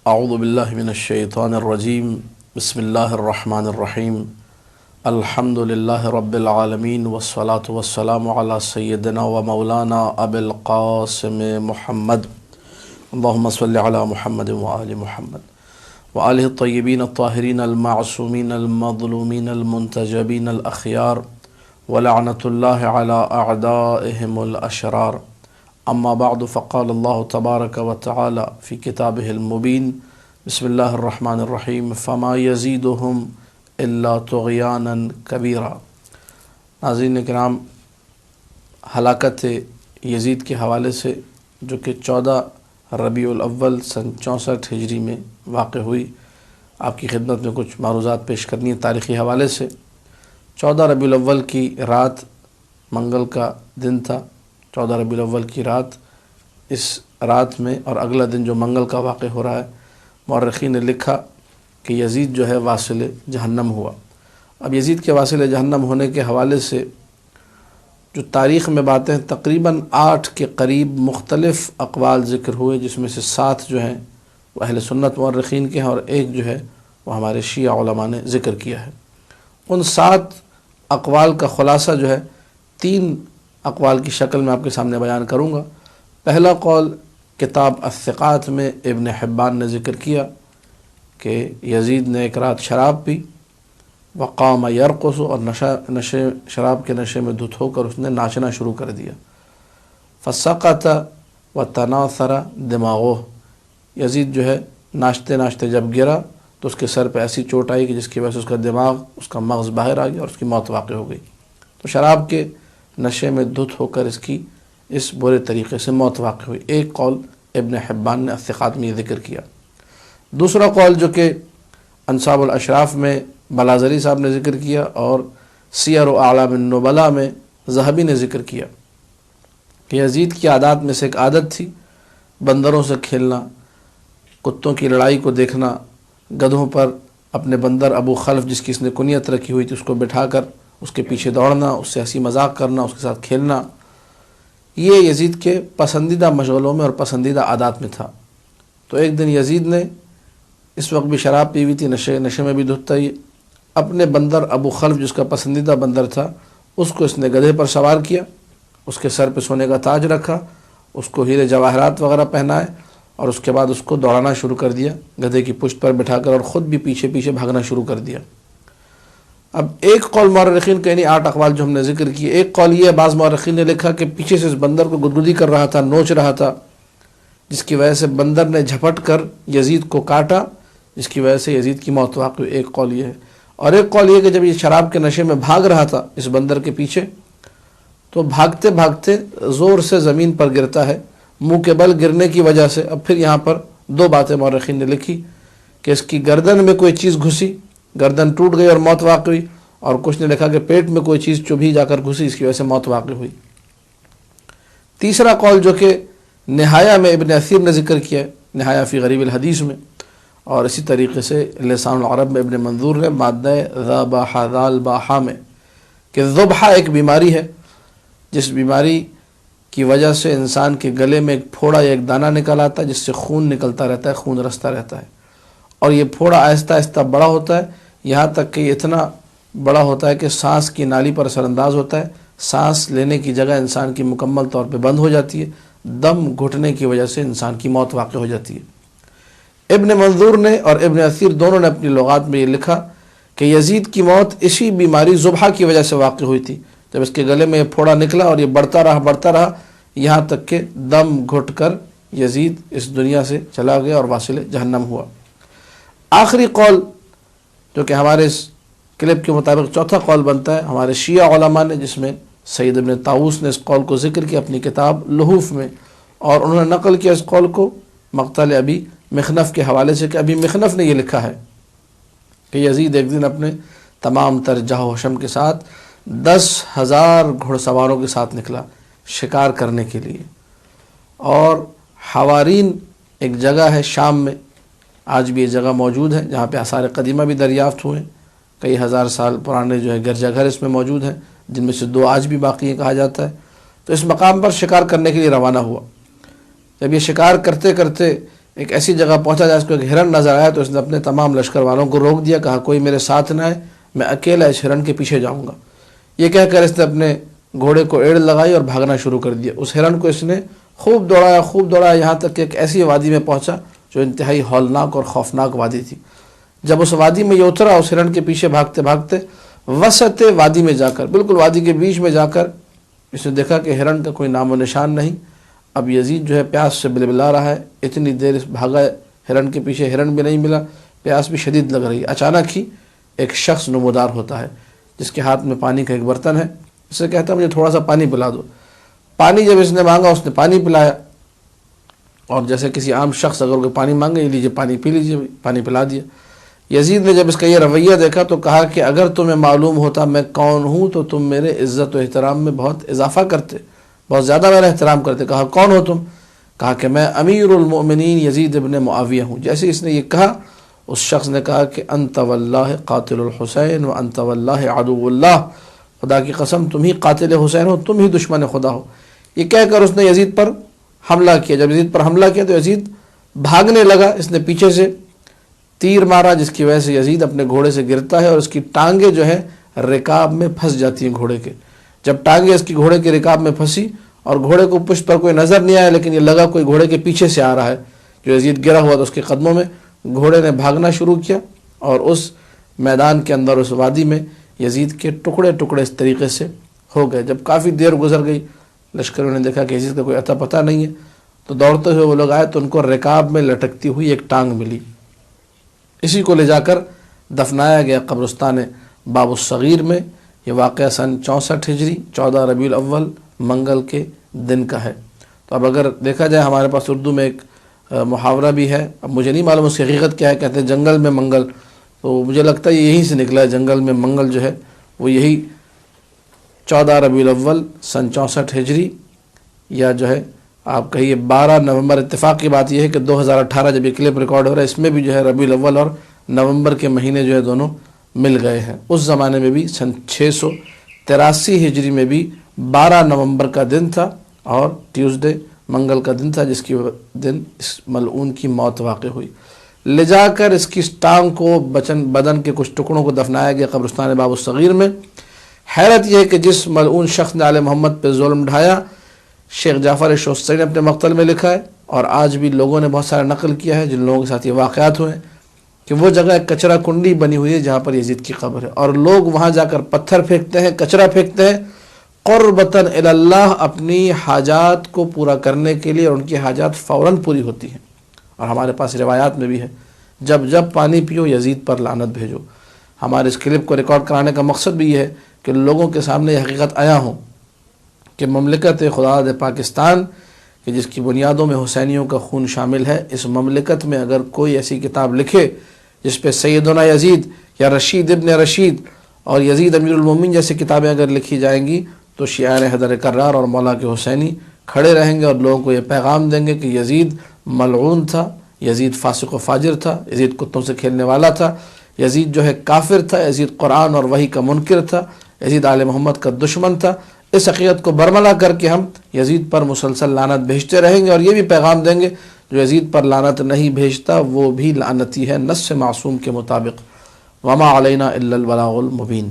اعوذ باللہ من الشیطان الرجیم بسم اللہ الرحمن الرحیم الحمد للہ رب العالمین والصلاة والسلام علی سیدنا و مولانا ابی القاسم محمد اللہم صلی علی محمد وآل محمد وآلہ الطیبین الطاہرین المعصومین المظلومین المنتجبین الاخیار ولعنۃ اللہ علی اعدائہم الاشرار اما بعد فقال اللہ تبارک و تعالی فی کتابہ المبین بسم اللہ الرحمن الرحیم فما یزیدہم الا طغیانا کبیرا۔ ناظرین کرام، ہلاکت یزید کے حوالے سے جو کہ 14 ربیع الاول سن 64 ہجری میں واقع ہوئی، آپ کی خدمت میں کچھ معروضات پیش کرنی ہے تاریخی حوالے سے۔ 14 ربیع الاول کی رات منگل کا دن تھا۔ 14 ربیع الاول کی رات، اس رات میں اور اگلا دن جو منگل کا واقع ہو رہا ہے، مورخین نے لکھا کہ یزید جو ہے واصل جہنم ہوا۔ اب یزید کے واصل جہنم ہونے کے حوالے سے جو تاریخ میں باتیں تقریباً 8 کے قریب مختلف اقوال ذکر ہوئے، جس میں سے 7 جو ہیں وہ اہل سنت مورخین کے ہیں اور ایک جو ہے وہ ہمارے شیعہ علماء نے ذکر کیا ہے۔ ان 7 اقوال کا خلاصہ جو ہے 3 اقوال کی شکل میں آپ کے سامنے بیان کروں گا۔ پہلا قول کتاب الثقات میں ابن حبان نے ذکر کیا کہ یزید نے ایک رات شراب پی، وقام یرقص، اور شراب کے نشے میں دھت ہو کر اس نے ناچنا شروع کر دیا۔ فسقط وتناثر دماغه، یزید جو ہے ناچتے ناچتے جب گرا تو اس کے سر پہ ایسی چوٹ آئی کہ جس کی وجہ سے اس کا دماغ، اس کا مغز باہر آ گیا اور اس کی موت واقع ہو گئی۔ تو شراب کے نشے میں دھت ہو کر اس برے طریقے سے موت واقع ہوئی۔ ایک قول ابن حبان نے الثقات میں یہ ذکر کیا۔ دوسرا قول جو کہ انصاب الاشراف میں بلازری صاحب نے ذکر کیا اور سیر و اعلام النبلاء میں ذہبی نے ذکر کیا کہ یزید کی عادات میں سے ایک عادت تھی بندروں سے کھیلنا، کتوں کی لڑائی کو دیکھنا، گدھوں پر اپنے بندر ابو خلف جس کی اس نے کنیت رکھی ہوئی تھی اس کو بٹھا کر اس کے پیچھے دوڑنا، اس سے ہنسی مذاق کرنا، اس کے ساتھ کھیلنا، یہ یزید کے پسندیدہ مشغلوں میں اور پسندیدہ عادات میں تھا۔ تو ایک دن یزید نے اس وقت بھی شراب پی ہوئی تھی، نشے میں بھی دھتا ہی، اپنے بندر ابو خلف جس کا پسندیدہ بندر تھا اس کو اس نے گدھے پر سوار کیا، اس کے سر پہ سونے کا تاج رکھا، اس کو ہیرے جواہرات وغیرہ پہنائے اور اس کے بعد اس کو دوڑانا شروع کر دیا گدھے کی پشت پر بٹھا کر، اور خود بھی پیچھے پیچھے بھاگنا شروع کر دیا۔ اب ایک قول مورخین کے یعنی 8 اقوال جو ہم نے ذکر کیے، ایک قول یہ ہے، بعض مورخین نے لکھا کہ پیچھے سے اس بندر کو گدگدی کر رہا تھا، نوچ رہا تھا، جس کی وجہ سے بندر نے جھپٹ کر یزید کو کاٹا، جس کی وجہ سے یزید کی موت واقع ہوئی۔ ایک قول یہ ہے، اور ایک قول یہ کہ جب یہ شراب کے نشے میں بھاگ رہا تھا اس بندر کے پیچھے، تو بھاگتے بھاگتے زور سے زمین پر گرتا ہے، منہ کے بل گرنے کی وجہ سے۔ اب پھر یہاں پر 2 باتیں مورخین نے لکھی کہ اس کی گردن میں کوئی چیز گھسی، گردن ٹوٹ گئی اور موت واقع ہوئی، اور کچھ نے لکھا کہ پیٹ میں کوئی چیز چبھی جا کر گھسی، اس کی وجہ سے موت واقع ہوئی۔ تیسرا قول جو کہ نہایہ میں ابن اثیر نے ذکر کیا ہے، نہایہ فی غریب الحدیث میں، اور اسی طریقے سے لسان العرب میں ابن منظور نے مادہ ذبح ذال باحا میں، کہ ذبحہ ایک بیماری ہے جس بیماری کی وجہ سے انسان کے گلے میں ایک پھوڑا یا ایک دانہ نکل آتا ہے جس سے خون نکلتا رہتا ہے، خون رستا رہتا ہے، اور یہ پھوڑا آہستہ آہستہ بڑا ہوتا ہے، یہاں تک کہ یہ اتنا بڑا ہوتا ہے کہ سانس کی نالی پر اثر انداز ہوتا ہے، سانس لینے کی جگہ انسان کی مکمل طور پہ بند ہو جاتی ہے، دم گھٹنے کی وجہ سے انسان کی موت واقع ہو جاتی ہے۔ ابن منظور نے اور ابن اثیر دونوں نے اپنی لغات میں یہ لکھا کہ یزید کی موت اسی بیماری ذبحہ کی وجہ سے واقع ہوئی تھی، جب اس کے گلے میں یہ پھوڑا نکلا اور یہ بڑھتا رہا یہاں تک کہ دم گھٹ کر یزید اس دنیا سے چلا گیا اور واصل جہنم ہوا۔ آخری قول جو کہ ہمارے اس کلپ کے مطابق چوتھا قول بنتا ہے ہمارے شیعہ علماء نے، جس میں سید ابن طاووس نے اس قول کو ذکر کیا اپنی کتاب لحوف میں، اور انہوں نے نقل کیا اس قول کو مقتل ابی مخنف کے حوالے سے کہ ابی مخنف نے یہ لکھا ہے کہ یزید ایک دن اپنے تمام تر جاہ و حشم کے ساتھ 10,000 گھڑ سواروں کے ساتھ نکلا شکار کرنے کے لیے، اور حوارین ایک جگہ ہے شام میں، آج بھی یہ جگہ موجود ہے جہاں پہ آثار قدیمہ بھی دریافت ہوئے، کئی ہزار سال پرانے جو ہے گرجا گھر اس میں موجود ہیں، جن میں سے 2 آج بھی باقی ہیں کہا جاتا ہے۔ تو اس مقام پر شکار کرنے کے لیے روانہ ہوا۔ جب یہ شکار کرتے کرتے ایک ایسی جگہ پہنچا جہاں اس کو ایک ہرن نظر آیا تو اس نے اپنے تمام لشکر والوں کو روک دیا، کہا کوئی میرے ساتھ نہ آئے، میں اکیلا اس ہرن کے پیچھے جاؤں گا۔ یہ کہہ کر اس نے اپنے گھوڑے کو ایڑ لگائی اور بھاگنا شروع کر دیا۔ اس ہرن کو اس نے خوب دوڑایا یہاں تک کہ ایک ایسی وادی میں پہنچا جو انتہائی ہولناک اور خوفناک وادی تھی۔ جب اس وادی میں یہ اترا، اس ہرن کے پیچھے بھاگتے بھاگتے وسط وادی میں جا کر، بالکل وادی کے بیچ میں جا کر اس نے دیکھا کہ ہرن کا کوئی نام و نشان نہیں۔ اب یزید جو ہے پیاس سے بلبلا رہا ہے، اتنی دیر بھاگا ہرن کے پیچھے، ہرن بھی نہیں ملا، پیاس بھی شدید لگ رہی۔ اچانک ہی ایک شخص نمودار ہوتا ہے جس کے ہاتھ میں پانی کا ایک برتن ہے، اسے کہتا ہے مجھے تھوڑا سا پانی پلا دو۔ پانی جب اس نے مانگا، اس نے پانی پلایا، اور جیسے کسی عام شخص اگر کوئی پانی مانگے، یہ لیجیے پانی پی لیجیے، پانی پلا دیا۔ یزید نے جب اس کا یہ رویہ دیکھا تو کہا کہ اگر تمہیں معلوم ہوتا میں کون ہوں تو تم میرے عزت و احترام میں بہت اضافہ کرتے، بہت زیادہ میرا احترام کرتے۔ کہا کون ہو تم؟ کہا کہ میں امیر المؤمنین یزید ابن معاویہ ہوں۔ جیسے اس نے یہ کہا، اس شخص نے کہا کہ انت واللہ قاتل الحسین و انت واللہ عدو اللہ، خدا کی قسم تم ہی قاتل حسین ہو، تم ہی دشمن خدا ہو۔ یہ کہہ کر اس نے یزید پر حملہ کیا۔ جب یزید پر حملہ کیا تو یزید بھاگنے لگا، اس نے پیچھے سے تیر مارا جس کی وجہ سے یزید اپنے گھوڑے سے گرتا ہے اور اس کی ٹانگیں جو ہے رکاب میں پھنس جاتی ہیں گھوڑے کے۔ جب ٹانگیں اس کی گھوڑے کے رکاب میں پھنسی اور گھوڑے کو پشت پر کوئی نظر نہیں آیا، لیکن یہ لگا کوئی گھوڑے کے پیچھے سے آ رہا ہے، جو یزید گرا ہوا تھا اس کے قدموں میں، گھوڑے نے بھاگنا شروع کیا اور اس میدان کے اندر، اس وادی میں یزید کے ٹکڑے ٹکڑے اس طریقے سے ہو گئے۔ جب کافی دیر گزر گئی، لشکروں نے دیکھا کہ یزید کا کوئی اتا پتہ نہیں ہے، تو دوڑتے ہوئے وہ لوگ آئے تو ان کو رکاب میں لٹکتی ہوئی ایک ٹانگ ملی۔ اسی کو لے جا کر دفنایا گیا قبرستان باب الصغیر میں۔ یہ واقعہ سن 64 ہجری 14 ربیع الاول منگل کے دن کا ہے۔ تو اب اگر دیکھا جائے، ہمارے پاس اردو میں ایک محاورہ بھی ہے، اب مجھے نہیں معلوم اس کی حقیقت کیا ہے، کہتے ہیں جنگل میں منگل، تو مجھے لگتا ہے یہیں سے نکلا ہے، جنگل میں منگل جو ہے وہ یہی 14 ربیع الاول سن 64 ہجری، یا جو ہے آپ کہیے 12 نومبر۔ اتفاق کی بات یہ ہے کہ 2018 جب یہ کلپ ریکارڈ ہو رہا ہے، اس میں بھی جو ہے ربیع الاول اور نومبر کے مہینے جو ہے دونوں مل گئے ہیں۔ اس زمانے میں بھی سن 683 ہجری میں بھی 12 نومبر کا دن تھا اور ٹیوزڈے منگل کا دن تھا، جس کی دن اس ملعون کی موت واقع ہوئی۔ لے جا کر اس کی ٹانگ کو، بدن کے کچھ ٹکڑوں کو دفنایا گیا قبرستان باب الصغیر میں۔ حیرت یہ ہے کہ جس ملعون شخص نے آل محمد پہ ظلم ڈھایا، شیخ جعفر شوستری نے اپنے مقتل میں لکھا ہے، اور آج بھی لوگوں نے بہت سارا نقل کیا ہے جن لوگوں کے ساتھ یہ واقعات ہوئے ہیں، کہ وہ جگہ ایک کچرا کنڈی بنی ہوئی ہے جہاں پر یزید کی قبر ہے، اور لوگ وہاں جا کر پتھر پھینکتے ہیں، کچرا پھینکتے ہیں، قربتاً الی اللہ، اپنی حاجات کو پورا کرنے کے لیے، اور ان کی حاجات فوراً پوری ہوتی ہیں۔ اور ہمارے پاس روایات میں بھی ہے، جب جب پانی پیو یزید پر لعنت بھیجو۔ ہمارے اس کلپ کو ریکارڈ کرانے کا مقصد بھی یہ ہے کہ لوگوں کے سامنے یہ حقیقت آیا ہوں کہ مملکت خدا پاکستان، کہ جس کی بنیادوں میں حسینیوں کا خون شامل ہے، اس مملکت میں اگر کوئی ایسی کتاب لکھے جس پہ سیدنا یزید یا رشید ابن رشید اور یزید امیر المومنین جیسی کتابیں اگر لکھی جائیں گی، تو شیعان حیدر کرار اور مولا کے حسینی کھڑے رہیں گے اور لوگوں کو یہ پیغام دیں گے کہ یزید ملعون تھا، یزید فاسق و فاجر تھا، یزید کتوں سے کھیلنے والا تھا، یزید جو ہے کافر تھا، یزید قرآن اور وحی کا منکر تھا، یزید آل محمد کا دشمن تھا۔ اس حقیقت کو برملا کر کے ہم یزید پر مسلسل لعنت بھیجتے رہیں گے، اور یہ بھی پیغام دیں گے جو یزید پر لعنت نہیں بھیجتا وہ بھی لعنتی ہے، نص معصوم کے مطابق۔ وما علینا الا البلاغ المبین۔